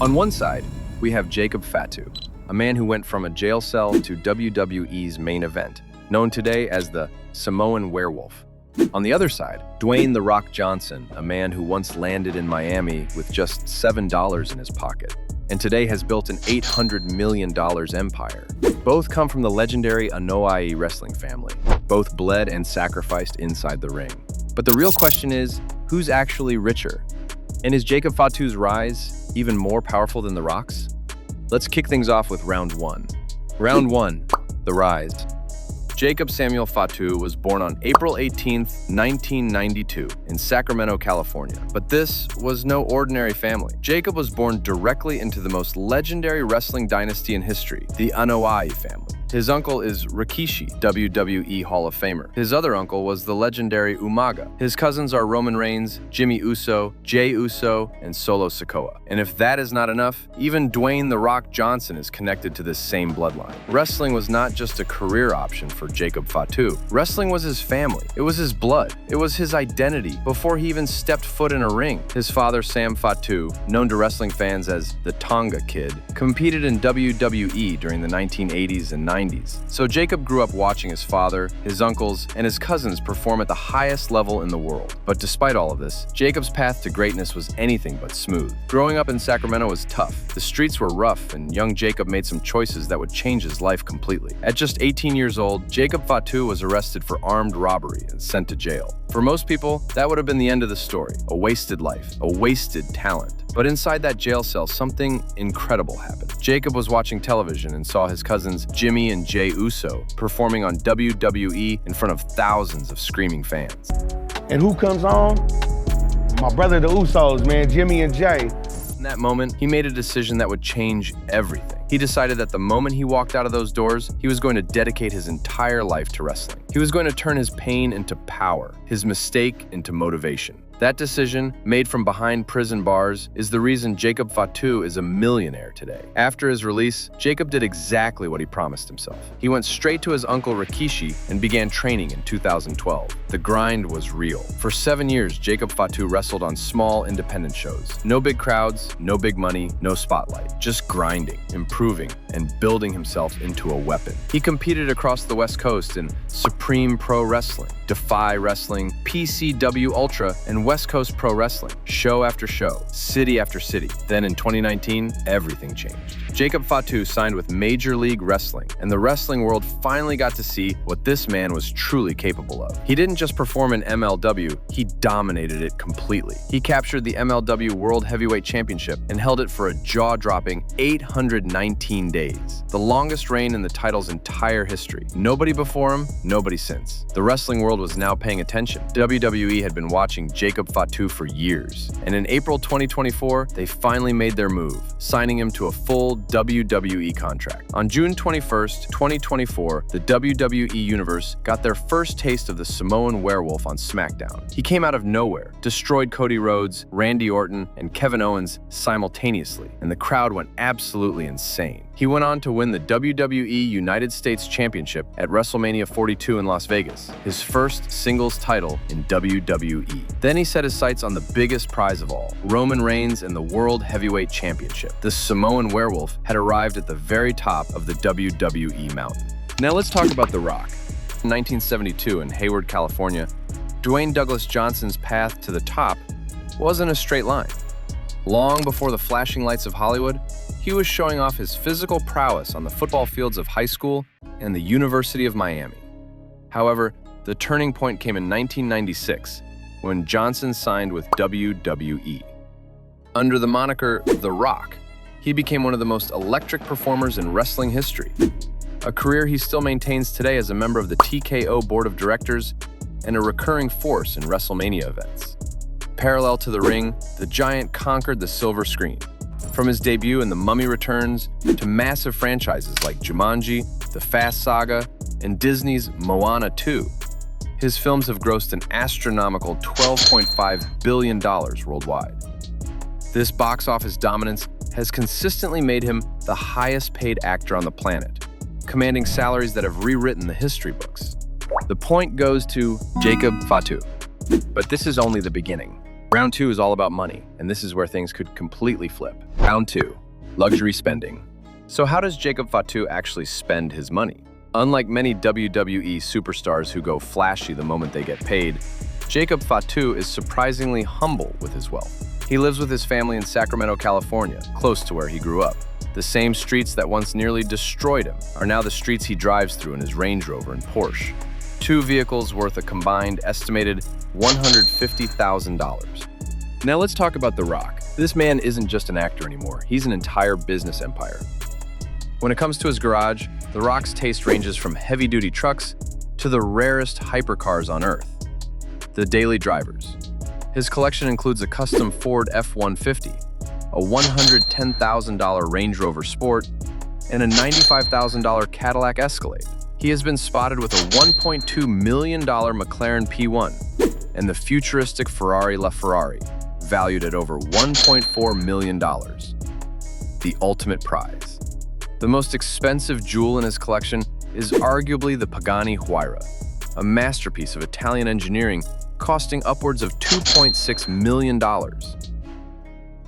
On one side, we have Jacob Fatu, a man who went from a jail cell to WWE's main event, known today as the Samoan Werewolf. On the other side, Dwayne "The Rock" Johnson, a man who once landed in Miami with just $7 in his pocket, and today has built an $800 million empire. Both come from the legendary Anoa'i wrestling family. Both bled and sacrificed inside the ring. But the real question is, who's actually richer? And is Jacob Fatu's rise even more powerful than The Rock's? Let's kick things off with round one. Round one, the rise. Jacob Samuel Fatu was born on April 18, 1992, in Sacramento, California. But this was no ordinary family. Jacob was born directly into the most legendary wrestling dynasty in history, the Anoa'i family. His uncle is Rikishi, WWE Hall of Famer. His other uncle was the legendary Umaga. His cousins are Roman Reigns, Jimmy Uso, Jey Uso, and Solo Sikoa. And if that is not enough, even Dwayne "The Rock" Johnson is connected to this same bloodline. Wrestling was not just a career option for Jacob Fatu. Wrestling was his family. It was his blood. It was his identity before he even stepped foot in a ring. His father, Sam Fatu, known to wrestling fans as the Tonga Kid, competed in WWE during the 1980s and 90s. So Jacob grew up watching his father, his uncles, and his cousins perform at the highest level in the world. But despite all of this, Jacob's path to greatness was anything but smooth. Growing up in Sacramento was tough. The streets were rough, and young Jacob made some choices that would change his life completely. At just 18 years old, Jacob Fatu was arrested for armed robbery and sent to jail. For most people, that would have been the end of the story. A wasted life, a wasted talent. But inside that jail cell, something incredible happened. Jacob was watching television and saw his cousins Jimmy and Jey Uso performing on WWE in front of thousands of screaming fans. And who comes on? My brother, the Usos, man, Jimmy and Jey. In that moment, he made a decision that would change everything. He decided that the moment he walked out of those doors, he was going to dedicate his entire life to wrestling. He was going to turn his pain into power, his mistake into motivation. That decision, made from behind prison bars, is the reason Jacob Fatu is a millionaire today. After his release, Jacob did exactly what he promised himself. He went straight to his uncle Rikishi and began training in 2012. The grind was real. For 7 years, Jacob Fatu wrestled on small, independent shows. No big crowds, no big money, no spotlight. Just grinding, improving, and building himself into a weapon. He competed across the West Coast in Supreme Pro Wrestling, Defy Wrestling, PCW Ultra, and West Coast Pro Wrestling, show after show, city after city. Then in 2019, everything changed. Jacob Fatu signed with Major League Wrestling, and the wrestling world finally got to see what this man was truly capable of. He didn't just perform in MLW, he dominated it completely. He captured the MLW World Heavyweight Championship and held it for a jaw-dropping 819 days, the longest reign in the title's entire history. Nobody before him, nobody since. The wrestling world was now paying attention. WWE had been watching Jacob Fatu for years, and in April 2024, they finally made their move, signing him to a full WWE contract. On June 21st, 2024, the WWE Universe got their first taste of the Samoan Werewolf on SmackDown. He came out of nowhere, destroyed Cody Rhodes, Randy Orton, and Kevin Owens simultaneously, and the crowd went absolutely insane. He went on to win the WWE United States Championship at WrestleMania 42 in Las Vegas, his first singles title in WWE. Then he set his sights on the biggest prize of all, Roman Reigns and the World Heavyweight Championship. The Samoan Werewolf had arrived at the very top of the WWE mountain. Now let's talk about The Rock. In 1972 in Hayward, California, Dwayne Douglas Johnson's path to the top wasn't a straight line. Long before the flashing lights of Hollywood, he was showing off his physical prowess on the football fields of high school and the University of Miami. However, the turning point came in 1996 when Johnson signed with WWE. Under the moniker The Rock, he became one of the most electric performers in wrestling history, a career he still maintains today as a member of the TKO Board of Directors and a recurring force in WrestleMania events. Parallel to the ring, the Giant conquered the silver screen. From his debut in The Mummy Returns to massive franchises like Jumanji, The Fast Saga, and Disney's Moana 2, his films have grossed an astronomical $12.5 billion worldwide. This box office dominance has consistently made him the highest paid actor on the planet, commanding salaries that have rewritten the history books. The point goes to Jacob Fatu. But this is only the beginning. Round 2 is all about money, and this is where things could completely flip. Round 2, luxury spending. So how does Jacob Fatu actually spend his money? Unlike many WWE superstars who go flashy the moment they get paid, Jacob Fatu is surprisingly humble with his wealth. He lives with his family in Sacramento, California, close to where he grew up. The same streets that once nearly destroyed him are now the streets he drives through in his Range Rover and Porsche. Two vehicles worth a combined estimated $150,000. Now let's talk about The Rock. This man isn't just an actor anymore, he's an entire business empire. When it comes to his garage, The Rock's taste ranges from heavy-duty trucks to the rarest hypercars on Earth, the daily drivers. His collection includes a custom Ford F-150, a $110,000 Range Rover Sport, and a $95,000 Cadillac Escalade. He has been spotted with a $1.2 million McLaren P1 and the futuristic Ferrari LaFerrari, valued at over $1.4 million. The ultimate prize. The most expensive jewel in his collection is arguably the Pagani Huayra, a masterpiece of Italian engineering costing upwards of $2.6 million.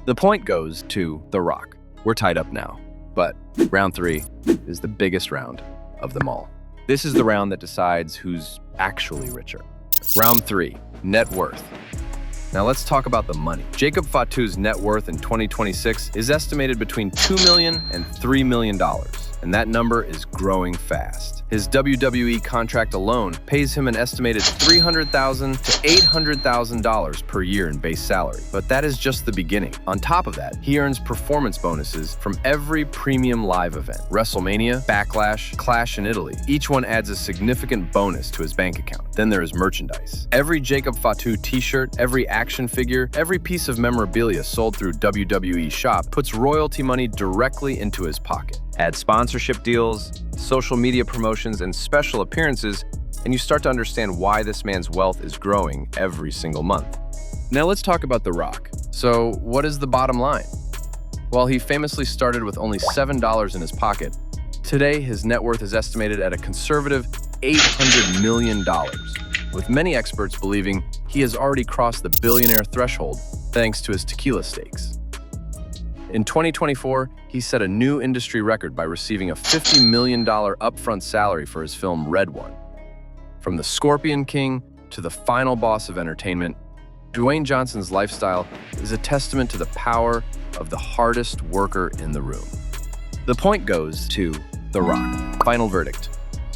The point goes to The Rock. We're tied up now, but round 3 is the biggest round of them all. This is the round that decides who's actually richer. Round 3, net worth. Now let's talk about the money. Jacob Fatu's net worth in 2026 is estimated between $2 million and $3 million, and that number is growing fast. His WWE contract alone pays him an estimated $300,000 to $800,000 per year in base salary. But that is just the beginning. On top of that, he earns performance bonuses from every premium live event. WrestleMania, Backlash, Clash in Italy. Each one adds a significant bonus to his bank account. Then there is merchandise. Every Jacob Fatu t-shirt, every action figure, every piece of memorabilia sold through WWE Shop puts royalty money directly into his pocket. Add sponsorship deals, social media promotions, and special appearances, and you start to understand why this man's wealth is growing every single month. Now let's talk about The Rock. So what is the bottom line? Well, he famously started with only $7 in his pocket. Today, his net worth is estimated at a conservative $800 million, with many experts believing he has already crossed the billionaire threshold thanks to his tequila stakes. In 2024, he set a new industry record by receiving a $50 million upfront salary for his film Red One. From the Scorpion King to the final boss of entertainment, Dwayne Johnson's lifestyle is a testament to the power of the hardest worker in the room. The point goes to The Rock. Final verdict.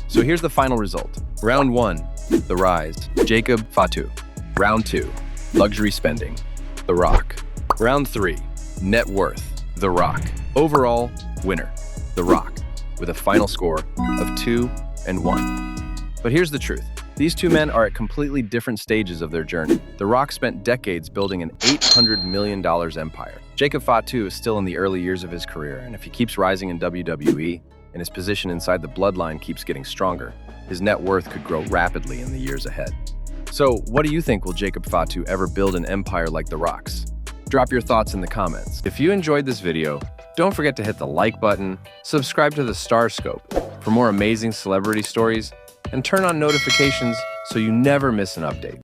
So here's the final result. Round 1, The Rise, Jacob Fatu. Round 2, luxury spending, The Rock. Round 3, net worth, The Rock. Overall, winner, The Rock, with a final score of 2-1. But here's the truth. These two men are at completely different stages of their journey. The Rock spent decades building an $800 million empire. Jacob Fatu is still in the early years of his career, and if he keeps rising in WWE and his position inside the bloodline keeps getting stronger, his net worth could grow rapidly in the years ahead. So, what do you think? Will Jacob Fatu ever build an empire like The Rock's? Drop your thoughts in the comments. If you enjoyed this video, don't forget to hit the like button, subscribe to the Star Scope for more amazing celebrity stories, and turn on notifications so you never miss an update.